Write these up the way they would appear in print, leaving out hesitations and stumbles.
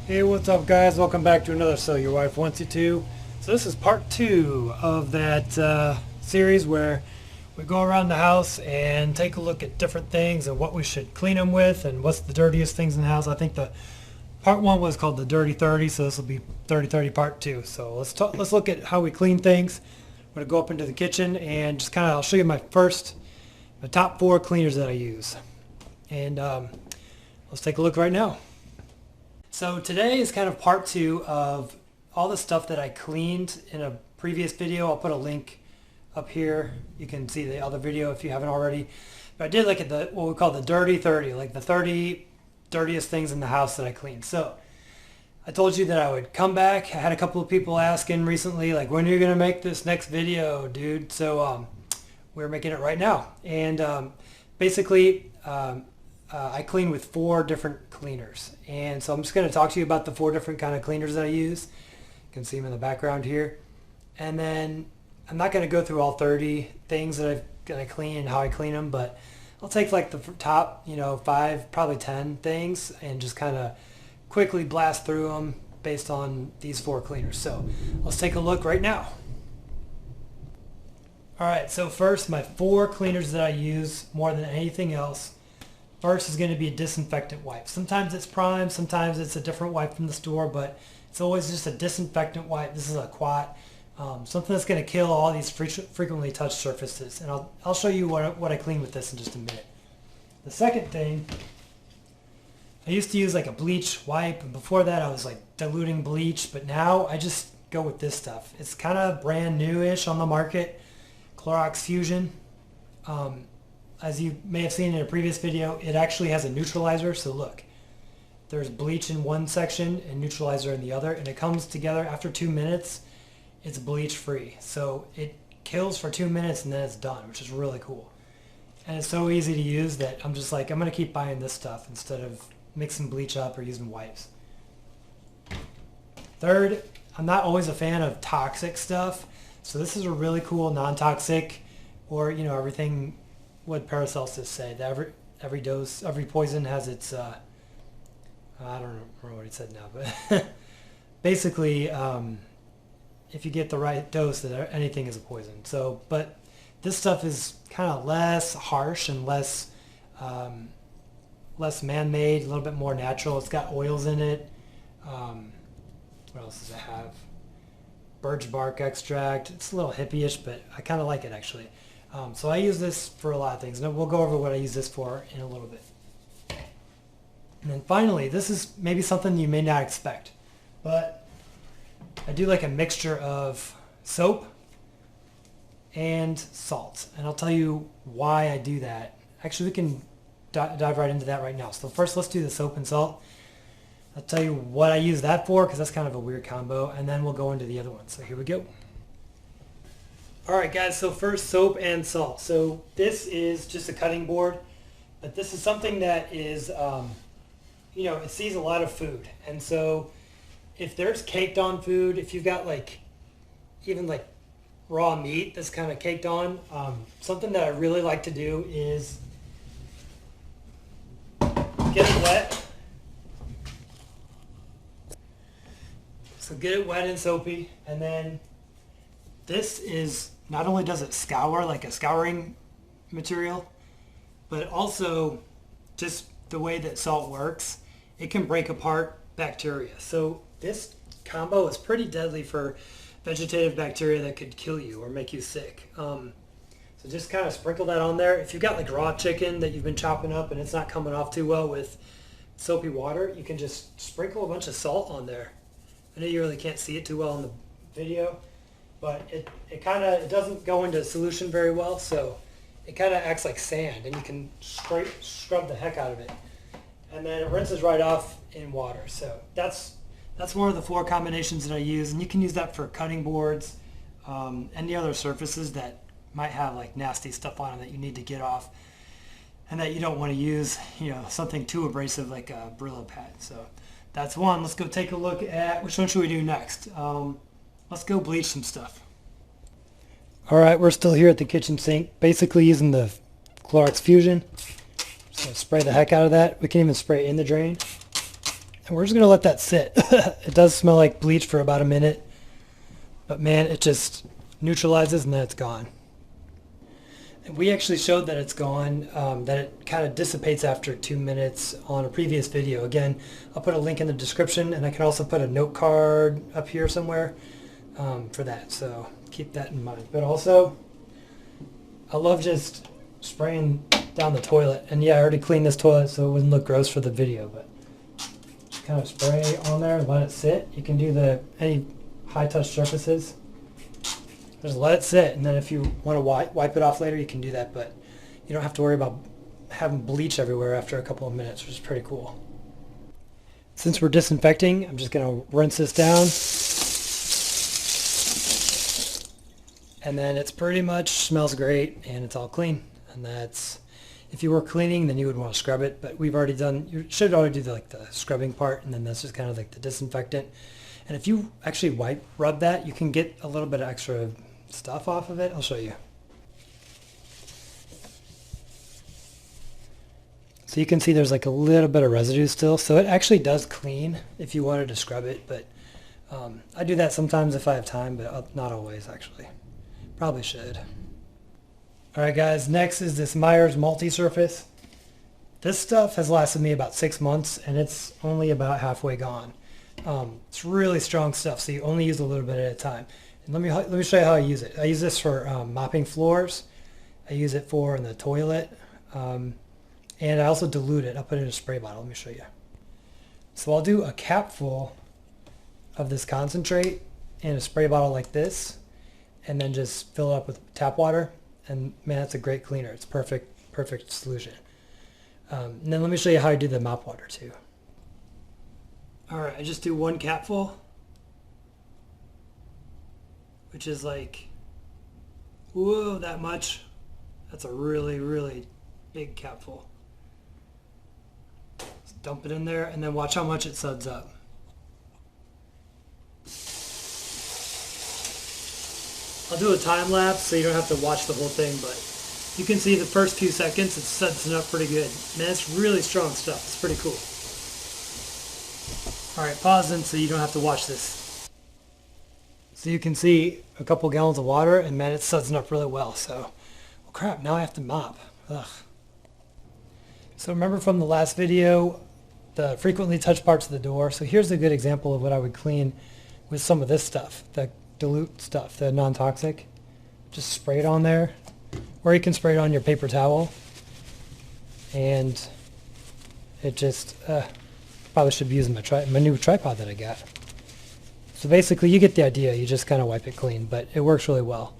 Hey, what's up guys? Welcome back to another So Your Wife Wants You To. So this is part 2 of that series where we go around the house and take a look at different things and what we should clean them with and what's the dirtiest things in the house. I think the part 1 was called the Dirty 30, so this will be 30-30 part 2. So let's look at how we clean things. I'm going to go up into the kitchen and just I'll show you my top 4 cleaners that I use. And let's take a look right now. So today is kind of part 2 of all the stuff that I cleaned in a previous video. I'll put a link up here. You can see the other video if you haven't already. But I did look at what we call the Dirty 30, like the 30 dirtiest things in the house that I cleaned. So I told you that I would come back. I had a couple of people asking recently, like, when are you going to make this next video, dude? So we're making it right now. And basically, I clean with 4 different cleaners, and so I'm just going to talk to you about the 4 different kind of cleaners that I use. You can see them in the background here, and then I'm not going to go through all 30 things that I clean and how I clean them, but I'll take like the top 5, probably 10 things and just kind of quickly blast through them based on these 4 cleaners. So let's take a look right now. Alright, so first, my 4 cleaners that I use more than anything else. First is going to be a disinfectant wipe. Sometimes it's Prime, sometimes it's a different wipe from the store, but it's always just a disinfectant wipe. This is a Quat, something that's going to kill all these frequently touched surfaces. And I'll show you what I clean with this in just a minute. The second thing, I used to use like a bleach wipe, and before that I was like diluting bleach, but now I just go with this stuff. It's kind of brand new-ish on the market, Clorox Fusion. As you may have seen in a previous video, it actually has a neutralizer. So look, there's bleach in one section and neutralizer in the other, and it comes together after 2 minutes. It's bleach free. So it kills for 2 minutes and then it's done, which is really cool. And it's so easy to use that I'm just like, I'm going to keep buying this stuff instead of mixing bleach up or using wipes. Third, I'm not always a fan of toxic stuff. So this is a really cool non-toxic, or everything. What Paracelsus say, that every dose, every poison has its, I don't remember what he said now, but basically, if you get the right dose, that anything is a poison. So, but this stuff is kind of less harsh and less man-made, a little bit more natural. It's got oils in it. What else does it have? Birch bark extract. It's a little hippie-ish, but I kind of like it actually. So I use this for a lot of things, and we'll go over what I use this for in a little bit. And then finally, this is maybe something you may not expect, but I do like a mixture of soap and salt, and I'll tell you why I do that. Actually, we can dive right into that right now. So first, let's do the soap and salt. I'll tell you what I use that for, because that's kind of a weird combo, and then we'll go into the other one. So here we go. Alright guys, so first, soap and salt. So this is just a cutting board, but this is something that is, it sees a lot of food. And so if there's caked on food, if you've got even raw meat that's kind of caked on, something that I really like to do is get it wet. So get it wet and soapy, and then this is, not only does it scour like a scouring material, but also just the way that salt works, it can break apart bacteria. So this combo is pretty deadly for vegetative bacteria that could kill you or make you sick. So just kind of sprinkle that on there. If you've got like raw chicken that you've been chopping up and it's not coming off too well with soapy water, you can just sprinkle a bunch of salt on there. I know you really can't see it too well in the video, but it doesn't go into solution very well, so it kind of acts like sand, and you can scrub the heck out of it. And then it rinses right off in water. So that's one of the 4 combinations that I use, and you can use that for cutting boards, any other surfaces that might have like nasty stuff on them that you need to get off, and that you don't want to use, something too abrasive like a Brillo pad. So that's one. Let's go take a look at which one should we do next. Let's go bleach some stuff. Alright, we're still here at the kitchen sink, basically using the Clorox Fusion. So spray the heck out of that. We can even spray it in the drain. And we're just going to let that sit. It does smell like bleach for about a minute, but man, it just neutralizes and then it's gone. And we actually showed that it's gone, that it kind of dissipates after 2 minutes on a previous video. Again, I'll put a link in the description, and I can also put a note card up here somewhere for that, so keep that in mind. But also, I love just spraying down the toilet. And yeah, I already cleaned this toilet so it wouldn't look gross for the video, but just kind of spray on there and let it sit. You can do any high touch surfaces. Just let it sit, and then if you want to wipe it off later, you can do that, but you don't have to worry about having bleach everywhere after a couple of minutes, which is pretty cool. Since we're disinfecting, I'm just going to rinse this down. And then it's pretty much smells great and it's all clean. And that's, if you were cleaning, then you would want to scrub it, but we've already done, you should already do the scrubbing part, and then that's just kind of like the disinfectant. And if you actually rub that, you can get a little bit of extra stuff off of it. I'll show you. So you can see there's like a little bit of residue still, so it actually does clean if you wanted to scrub it, but I do that sometimes if I have time, but not always actually. Probably should. Alright guys, next is this Myers multi-surface. This stuff has lasted me about 6 months and it's only about halfway gone. It's really strong stuff, so you only use a little bit at a time. And let me show you how I use it. I use this for mopping floors. I use it for in the toilet. And I also dilute it. I'll put it in a spray bottle. Let me show you. So I'll do a capful of this concentrate in a spray bottle like this, and then just fill it up with tap water. And man, that's a great cleaner. It's perfect solution. And then let me show you how I do the mop water too. Alright, I just do 1 capful, which is like, whoa, that much. That's a really big capful. Just dump it in there and then watch how much it suds up. I'll do a time lapse so you don't have to watch the whole thing, but you can see the first few seconds it suds it up pretty good. Man, it's really strong stuff. It's pretty cool. Alright, pause then so you don't have to watch this. So you can see a couple gallons of water, and man, it's sudsing up really well. So, well crap, now I have to mop. Ugh. So remember from the last video, the frequently touched parts of the door. So here's a good example of what I would clean with some of this stuff, the dilute stuff, the non-toxic. Just spray it on there, or you can spray it on your paper towel, and it just probably should be using my new tripod that I got. So basically you get the idea. You just kind of wipe it clean, but it works really well.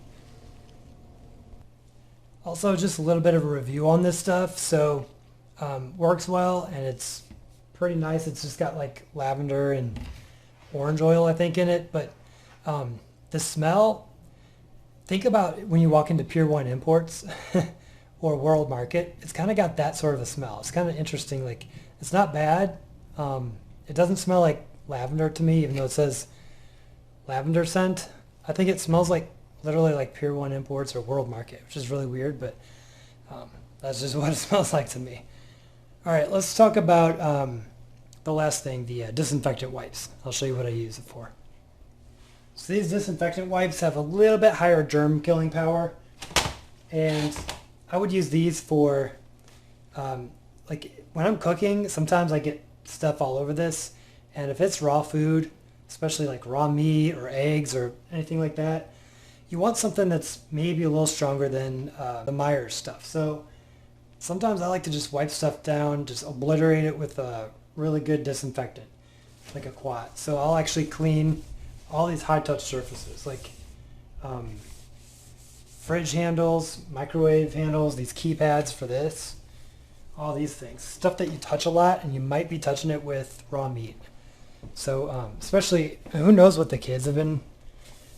Also, just a little bit of a review on this stuff. So works well, and it's pretty nice. It's just got like lavender and orange oil I think in it, but the smell, think about when you walk into Pier 1 Imports or World Market, it's kind of got that sort of a smell. It's kind of interesting. Like, it's not bad. It doesn't smell like lavender to me, even though it says lavender scent. I think it smells like literally like Pier 1 Imports or World Market, which is really weird, but that's just what it smells like to me. All right, let's talk about the last thing, the disinfectant wipes. I'll show you what I use it for. So these disinfectant wipes have a little bit higher germ killing power, and I would use these for like when I'm cooking, sometimes I get stuff all over this, and if it's raw food, especially like raw meat or eggs or anything like that, you want something that's maybe a little stronger than the Myers stuff. So sometimes I like to just wipe stuff down, just obliterate it with a really good disinfectant, like a quat. So I'll actually clean all these high touch surfaces, like fridge handles, microwave handles, these keypads for this, all these things. Stuff that you touch a lot, and you might be touching it with raw meat. So especially, who knows what the kids have been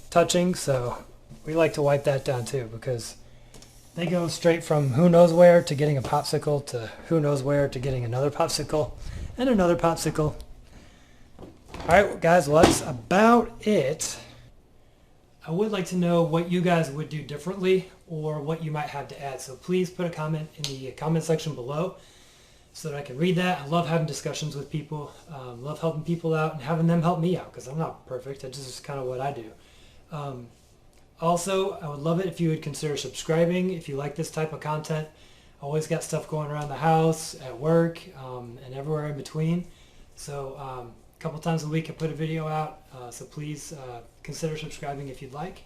touching, so we like to wipe that down too, because they go straight from who knows where to getting a popsicle to who knows where to getting another popsicle and another popsicle. Alright guys, well that's about it. I would like to know what you guys would do differently or what you might have to add, so please put a comment in the comment section below so that I can read that. I love having discussions with people, love helping people out and having them help me out, because I'm not perfect. That's just kind of what I do. Also, I would love it if you would consider subscribing if you like this type of content. I always got stuff going around the house, at work, and everywhere in between. So a couple times a week I put a video out, so please consider subscribing if you'd like.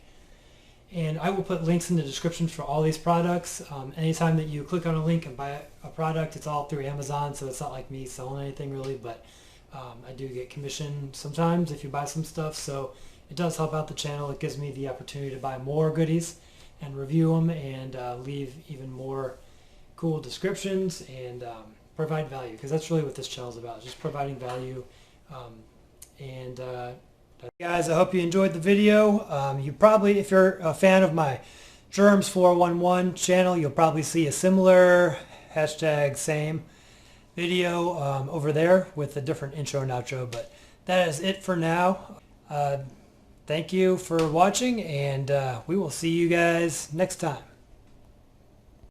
And I will put links in the description for all these products. Anytime that you click on a link and buy a product, it's all through Amazon, so it's not like me selling anything really, but I do get commission sometimes if you buy some stuff, so it does help out the channel. It gives me the opportunity to buy more goodies and review them and leave even more cool descriptions and provide value, because that's really what this channel is about, just providing value. Guys, I hope you enjoyed the video. You probably, if you're a fan of my Germs 411 channel, you'll probably see a similar #same video over there with a different intro and outro, but that is it for now. Thank you for watching, and we will see you guys next time.